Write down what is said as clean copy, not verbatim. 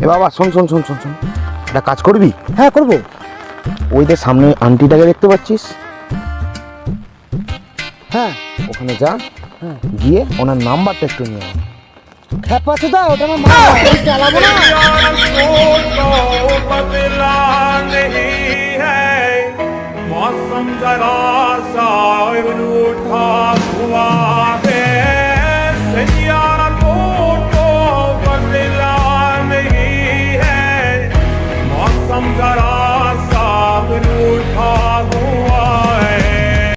এ বাবা শোন শোন শোন শোন শোন, একটা কাজ করবি? হ্যাঁ করবো। ওই যে সামনে আন্টিটাকে দেখতে পাচ্ছিস, হ্যাঁ ওখানে যা, হ্যাঁ, গিয়ে ওনার নাম্বারটা একটু নিয়ে আয়। খ্যাপ আছে দা, ওটা আমার মা, আমি চালাবো না। बदला नहीं है मौसम जरा सा रूठा